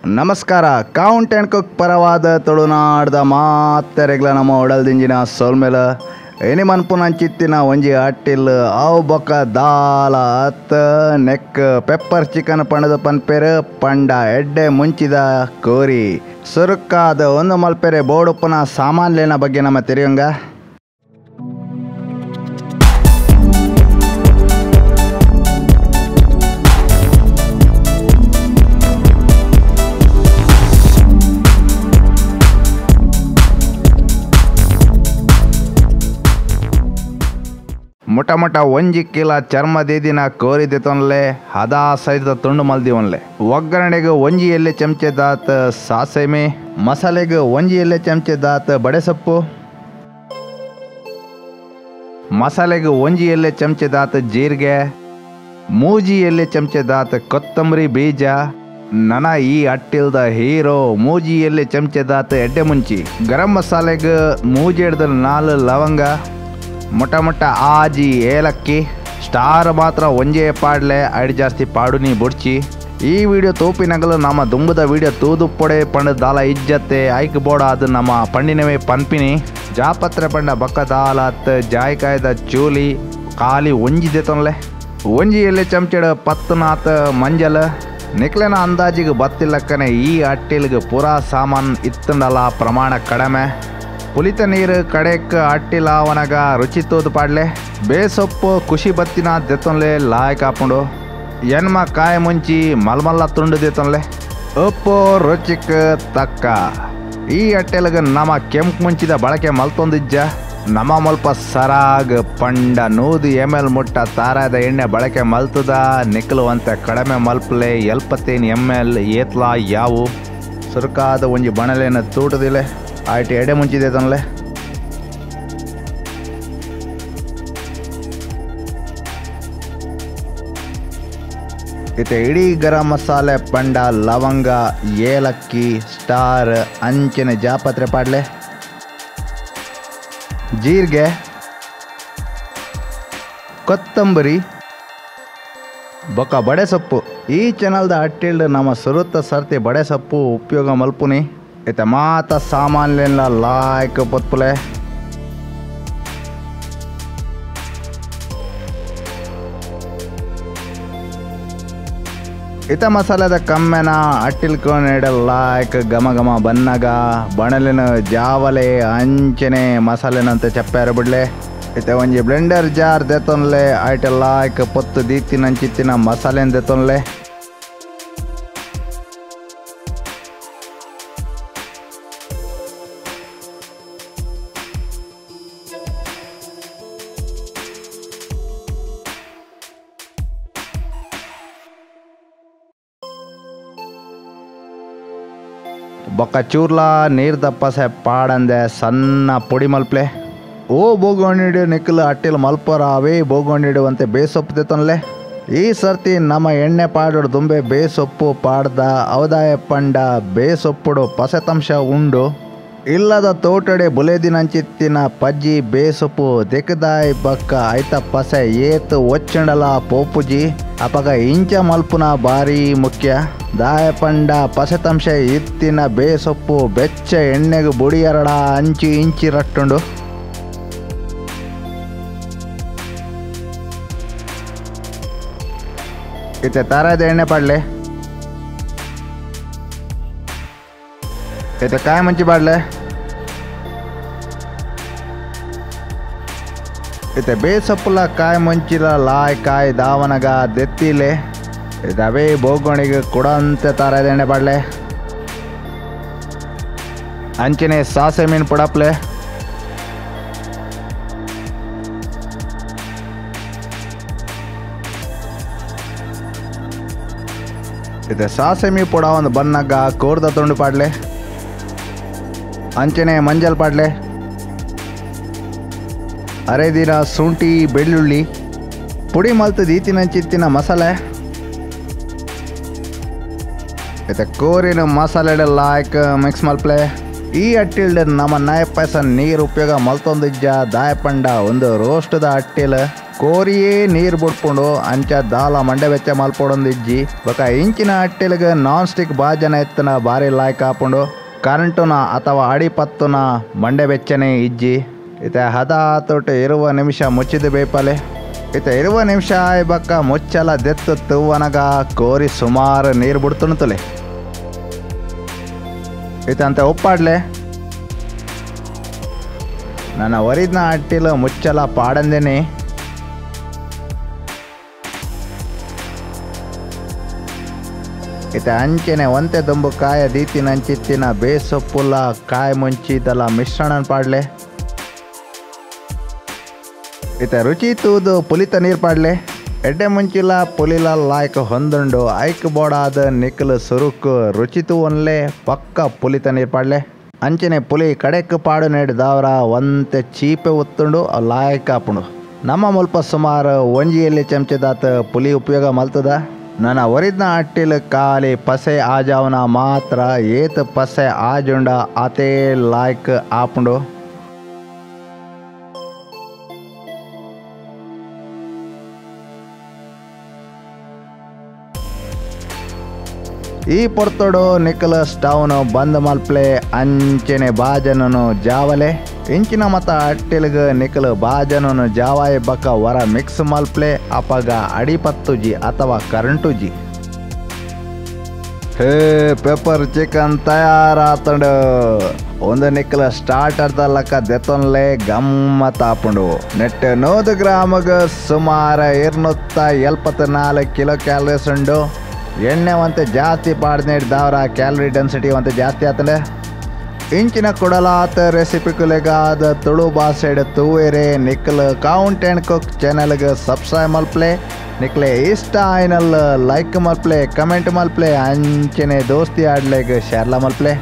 ನಮಸ್ಕಾರ. Count and cook ಪರವಾದ ತುಳುನಾಡ್ದ ಮಾತೆರೆಗ್ಲ ನಮ್ಮ ಒಡಲ್ದಿಂಜಿನ ಸೋಲ್ಮೇಲ ಎನಿ ಮನ್ಪುನಂಚಿತ್ತಿನ ಒಂಜಿ ಅಟ್ಟಿಲ್ ಅವು ಬೊಕ್ಕ ದಾಲ ಅತ್ತ ನೆಕ್ ಪೆಪ್ಪರ್ ಚಿಕನ್ ಪಣದ ಪನ್ಪೆರು ಪಂಡ ಎಡ್ಡೆ ಮುಂಚಿದ ಕೋರಿ ಸುರುಕ್ಕಾದ ಒಂದು ಮಲ್ಪೆರೆ ಬೋಡುಪ್ಪನ ಸಾಮಾನ್ಲೇನ ಬಗ್ಗೆ ನಮ್ಮ ತೆರೆಯುಂಗ. ಮುಟ ಒಂಜಿ ಕಿಲ ಚರ್ಮದಿದಿನ ಕೋರಿದೆತೊನ್ಲೆ ಹದಾ ಸೈದ ತುಂಡು ಮಲ್ದಿವನ್ಲೆ. ಒಗ್ಗರಣೆಗೆ ಒಂಜಿ ಎಲೆ ಚಮಚೆ ದಾತ್ ಸಾಸೆಮೆ, ಮಸಾಲೆಗೆ ಒಂಜಿ ಎಲೆ ಚಮಚೆ ದಾತ್ ಬಡೆಸೊಪ್ಪು, ಮಸಾಲೆಗೆ ಒಂಜಿ ಎಲೆ ಚಮಚೆ ದಾತ್ ಜೀರಿಗೆ, ಮೂಜಿ ಎಲೆ ಚಮಚೆ ದಾತ್ ಕೊತ್ತಂಬರಿ ಬೀಜ. ನನ ಈ ಅಟ್ಟಿಲ್ದ ಹೀರೋ ಮೂಜಿ ಎಲೆ ಚಮಚೆ ದಾತ್ ಎಡ್ಡೆ ಮುಂಚಿ. ಗರಂ ಮಸಾಲೆಗೆ ಮೂಜಿ ಹಿಡ್ದ 4 ಲವಂಗ, ಮೊಟ್ಟ ಆಜಿ ಏಲಕ್ಕಿ. ಸ್ಟಾರ್ ಮಾತ್ರ ಒಂಜೇ ಪಾಡ್ಲೆ ಐಡು ಜಾಸ್ತಿ ಪಾಡುನಿ ಬುಡ್ಚಿ. ಈ ವಿಡಿಯೋ ತೋಪಿನಗಲು ನಮ್ಮ ದುಂಬುದ ವಿಡಿಯೋ ತೂದು ಪೊಡೆ ಪಂಡ ದಾಲ ಇಜ್ಜತ್ತೆ ಐಕ್ ಬೋಡ ಅದು ನಮ್ಮ ಪಂಡಿನವೇ ಪನ್ಪಿನಿ. ಜಾಪತ್ರೆ ಪಂಡ ಬಕ್ಕ ದಾಲ ಹತ್ ಜಾಯ್ಕಾಯ್ದ ಚೂಲಿ ಖಾಲಿ ಒಂಜಿದೆ ತೊನ್ಲೆ. ಒಂಜಿ ಎಲೆ ಚಮಚೆಡ್ 10 ನಾತ್ ಮಂಜಲ್. ನಿಕ್ಲೆನ ಅಂದಾಜಿಗೆ ಬತ್ತಿಲ್ಲಕ್ಕನೆ ಈ ಅಟ್ಟಿಲ್ಗೆ ಪೂರಾ ಸಾಮಾನು ಇತ್ತಂಡಲ್ಲ ಪ್ರಮಾಣ ಕಡಿಮೆ. ಪುಲಿತ ನೀರು ಕಡೆಕ್ ಅಟ್ಟಿಲಾವನಗ ರುಚಿ ತೋದು ಪಾಡ್ಲೆ. ಬೇಸೊಪ್ಪು ಖುಷಿ ಬತ್ತಿನ ದೆತ್ತೊನ್ಲೆ ಲಾಯಕ್ ಹಾಕೊಂಡು. ಎನ್ಮ ಕಾಯಿ ಮುಂಚಿ ಮಲ್ಮಲ್ಲ ತುಂಡು ದೆತ್ತೊನ್ಲೆ. ಉಪ್ಪು ರುಚಿಕ್ ತಕ್ಕ. ಈ ಅಟ್ಟೆಲ್ಗೆ ನಮ್ಮ ಕೆಂಪು ಮುಂಚಿದ ಬಳಕೆ ಮಲ್ತೊಂದಿಜ್ಜ. ನಮ್ಮ ಮಲ್ಪ ಸರಾಗ್ ಪಂಡ 100 ml ಮುಟ್ಟ ತಾರಾದ ಎಣ್ಣೆ ಬಳಕೆ ಮಲ್ತದ. ನಿಕ್ಕಲುವಂತೆ ಕಡಿಮೆ ಮಲ್ಪಲೆ 70 ml ಏತ್ಲಾ ಯಾವು. ಸುರುಕಾದ ಒಂಜಿ ಬಣಲೆನ ತೂಟದಿಲೆ ಆಯ್ತು ಎಡೆ ಮುಂಚಿದೆ ತನ್ಲೆ. ಇತ್ತೆ ಇಡೀ ಗರಂ ಮಸಾಲೆ ಪಂಡ ಲವಂಗ ಏಲಕ್ಕಿ ಸ್ಟಾರ್ ಅಂಚಿನ ಜಾಪತ್ರೆ ಪಾಡ್ಲೆ, ಜೀರಿಗೆ, ಕೊತ್ತಂಬರಿ ಬೊಕ್ಕ ಬಡೆ ಸೊಪ್ಪು. ಈ ಚಾನಲ್ದ ಅಟ್ಟಿಲ್ಡ್ ನಮ್ಮ ಸುರುತ್ತ ಸರ್ತಿ ಬಡೆ ಸೊಪ್ಪು ಉಪಯೋಗ ಮಲ್ಪುನಿ. ಇತ್ತೆ ಮಾತ ಸಾಮಾನ್ಲೆಲ್ಲ ಲಾಯ್ಕ್ ಪೊತ್ಪುಲೆ. ಇತ ಮಸಾಲೆದ ಕಮ್ಮೆನ ಅಟ್ಟಿಲ್ಕೊಂಡ್ ಲಾಯ್ಕ್ ಘಮ ಘಮ ಬನ್ನಗ ಬಣಲಿನ ಜಾವಲೆ ಅಂಚನೆ ಮಸಾಲೆನಂತೆ ಚಪ್ಪಾರ ಬಿಡ್ಲೆ. ಇತ್ತೆ ಒಂಜಿ ಬ್ಲೆಂಡರ್ ಜಾರ್ ದೆತ್ತೊನ್ಲೆ ಐಟ ಲಾಯ್ಕ್ ಪೊತ್ತು ದೀತಿನಂಚಿತ್ತಿನ ಮಸಾಲೆನ್ ದೆತ್ತೊನ್ಲೆ. ಬೊಕ್ಕ ಚೂರ್ಲ ನೀರು ದಪ್ಪಸೆ ಪಾಡಂದೆ ಸಣ್ಣ ಪುಡಿ ಮಲ್ಪ್ಲೆ. ಓ ಬೋಗೊಂಡಿಡು ನಿಕ್ಕಲು ಅಟ್ಟಿಲ್ ಮಲ್ಪರ ಅವೇ ಬೋಗೊಂಡಿಡುವಂತೆ ಬೇಸೊಪ್ಪು ದೆತ್ತೊನ್ಲೆ. ಈ ಸರ್ತಿ ನಮ್ಮ ಎಣ್ಣೆ ಪಾಡೋಡು ದುಂಬೆ ಬೇಸೊಪ್ಪು ಪಾಡ್ದ ಅವದಾಯ ಪಂಡ ಬೇಸೊಪ್ಪುಡು ಪಸೆತಂಶ ಉಂಡು. ಇಲ್ಲದ ತೋಟಡೆ ಬುಲೆದಿನಂಚಿತ್ತಿನ ಪಜ್ಜಿ ಬೇಸೊಪ್ಪು ದೆಕ್ಕದಾಯ್ ಬಕ್ಕ ಐತ ಪಸೆ ಏತ್ ಒಚ್ಚಂಡಲ ಪೋಪುಜಿ ಅಪಗ ಇಂಚ ಮಲ್ಪುನ ಬಾರಿ ಮುಖ್ಯ. ದಾಯ ಪಂಡ ಪಸೆತಂಶ ಇತ್ತಿನ ಬೇಸೊಪ್ಪು ಬೆಚ್ಚ ಎಣ್ಣೆಗೆ ಬುಡಿ ಎರಡ ಅಂಚಿ ಇಂಚಿ ರಟ್ಟುಂಡು. ಇತ್ತೆ ತಾರಾದ ಎಣ್ಣೆ ಪಾಡ್ಲೆ. ಇತ್ತೆ ಕಾಯಿ ಮುಂಚಿ ಪಾಡ್ಲೆ. ಇತ್ತೆ ಬೇಸೊಪ್ಪುಲ ಕಾಯಿ ಮುಂಚಿಲ ಲಾಯ್ ಕಾಯಿ ದಾವನಗ ದೆತ್ತಿಲೆ. ಇದವೇ ಬೋಗೋಣಿಗೆ ಕೊಡಂತೆ ತಾರಾದ ಎಣ್ಣೆ ಪಾಡ್ಲೆ. ಅಂಚನೆ ಸಾಸೆ ಮೀನು ಪುಡಪ್ಲೆ. ಇದು ಸಾಸೆ ಮೀ ಪುಡ ಒಂದು ಬನ್ನಗ ಕೋರ್ದ ತುಂಡು ಪಾಡ್ಲೆ. ಅಂಚನೆ ಮಂಜಲ್ ಪಾಡ್ಲೆ. ಅರೆದಿನ ಶುಂಠಿ ಬೆಳ್ಳುಳ್ಳಿ ಪುಡಿ ಮಲ್ತದ ಈತಿನಂಚಿತ್ತಿನ ಮಸಾಲೆ. ಇತ್ತೆ ಕೋರಿನ ಮಸಾಲೆ ಲಾಯ್ಕ್ ಮಿಕ್ಸ್ ಮಲ್ಪ್ಲೆ. ಈ ಅಟ್ಟಿಲ್ಡ್ ನಮ್ಮ 90% ನೀರು ಉಪಯೋಗ ಮಲ್ತೊಂದಿಜ್ಜ. ದಾಯ ಪಂಡ ಒಂದು ರೋಸ್ಟದ ಅಟ್ಟಿಲ್ ಕೋರಿಯೇ ನೀರು ಬಿಡ್ಕೊಂಡು ಅಂಚ ದಾಲ ಮಂಡೆ ಬೆಚ್ಚ ಮಲ್ಪೊಡೊಂದು ಇಜ್ಜಿ ಬೊಕ ಇಂಚಿನ ಅಟ್ಟಿಲ್ಗೆ ನಾನ್ ಸ್ಟಿಕ್ ಬಾಜನ ಎತ್ತನ ಭಾರಿ ಲಾಯ್ಕ್ ಹಾಕೊಂಡು ಕರೆಂಟುನ ಅಥವಾ ಅಡಿಪತ್ತುನ ಮಂಡೆ ಬೆಚ್ಚನೆ ಇಜ್ಜಿ ಇತ ಹದ ತೋಟ ಇರುವ ನಿಮಿಷ ಮುಚ್ಚಿದ ಬೇಪಲೆ ಇತ ಇರುವ ನಿಮಿಷ ಬಕ್ಕ ಮುಚ್ಚಲ ದೆತ್ತು ತುವನಗ ಕೋರಿ ಸುಮಾರು ನೀರು ಬಿಡ್ತುಣ್ತಲೆ ಇತಂತ ಉಪ್ಪಾಡ್ಲೆ ನನ್ನ ಒರಿದ್ನ ಅಟ್ಟಿಲು ಮುಚ್ಚಲ ಪಾಡಂದೇನೆ ಇತ ಅಂಚೆನೆ ಒಂತೆ ದುಂಬು ಕಾಯ ದೀತಿನ ಅಂಚಿತ್ತಿನ ಬೇಸೊಪ್ಪುಲ್ಲ ಕಾಯ ಮುಂಚಿದಲ್ಲ ಮಿಶ್ರಣ ಪಾಡ್ಲೆ ಇತ ರುಚಿ ತೂದು ಪುಲಿತ ನೀರು ಪಾಡ್ಲೆ ಎಡ್ಡೆ ಮುಂಚಿಲ್ಲ ಪುಲಿಲ ಲಾಯ್ಕ್ ಹೊಂದುಂಡು ಐಕ್ ಬೋಡಾದ ನಿಕ್ಕಲು ಸುರುಕು ರುಚಿ ತೂ ಒನ್ಲೆ ಪಕ್ಕ ಪುಲಿತ ನೀರು ಪಾಡ್ಲೆ ಅಂಚನೆ ಪುಲಿ ಕಡೆಕ್ ಪಾಡು ನೆಡ್ದವ್ರ ಒಂತೆ ಚೀಪೆ ಒತ್ತುಂಡು ಲಾಯ್ಕ್ ಹಾಪುಂಡು ನಮ್ಮ ಮುಲ್ಪ ಸುಮಾರು ಒಂಜಿಯಲ್ಲಿ ಚಮಚದಾತ ಪುಲಿ ಉಪಯೋಗ ಮಲ್ತದ ನನ್ನ ಒರಿದ್ನ ಅಟ್ಟಿಲ್ ಖಾಲಿ ಪಸೆ ಆಜಾವನ ಮಾತ್ರ ಏತ್ ಪಸೆ ಆಜುಂಡ ಅತೇ ಲಾಯ್ಕ್ ಆಪುಂಡು ಈ ಪೊರ್ತೊಡು ನಿಕ್ಕಲ ಸ್ಟವ್ನು ಬಂದ್ ಮಲ್ಪ್ಲೆ ಅಂಚೆನೆ ಬಾಜನನು ಜಾವಲೆ ಇಂಚಿನ ಮತ ಅಟ್ಟಿಲ್ಗ ನಿಕ್ಕಲು ಬಾಜನನು ಜಾವಾಯಿ ಬಕ್ಕ ವರ ಮಿಕ್ಸ್ ಮಲ್ಪ್ಲೆ ಅಪಗ ಅಡಿಪತ್ತುಜಿ ಅಥವಾ ಕರೆಂಟುಜಿ ಹೇ ಪೆಪ್ಪರ್ ಚಿಕನ್ ತಯಾರಾತಂಡು ಒಂದು ನಿಕ್ಕಲ ಸ್ಟಾರ್ಟರ್ದ ಲಕ್ಕ ದೆತ್ತೊನ್ಲೆ ಗಮ್ಮತ್ ಆಪುಂಡು ನೆಟ್ 100 ಗ್ರಾಮಗ ಸುಮಾರು 274 ಕಿಲೋ ಕ್ಯಾಲರೀಸ್ ಉಂಡು ಎಣ್ಣೆ ಒಂತೆ ಜಾಸ್ತಿ ಪಾಡ್ನೇಡ್ದವ್ರ ಕ್ಯಾಲರಿ ಡೆನ್ಸಿಟಿ ಒಂತೆ ಜಾಸ್ತಿ ಆತಂಡೆ ಇಂಚಿನ ಕೊಡಲಾತ ರೆಸಿಪಿ ಕುಲೆಗಾದ ತುಳು ಭಾಷೆಡ್ ತೂವೇರೆ ನಿಕ್ಕಲ್ ಕೌಂಟ್ ಆ್ಯಂಡ್ ಕುಕ್ ಚಾನಲ್ಗೆ ಸಬ್ಸ್ಕ್ರೈಬ್ ಮಲ್ಪ್ಲೆ ನಿಕ್ಲೆ ಇಷ್ಟ ಆಯ್ನಲ್ ಲೈಕ್ ಮಲ್ಪ್ಲೆ ಕಮೆಂಟ್ ಮಲ್ಪ್ಲೆ ಅಂಚನೆ ದೋಸ್ತಿ ಆಡ್ಲೆಗ್ ಶೇರ್ಲ ಮಲ್ಪ್ಲೆ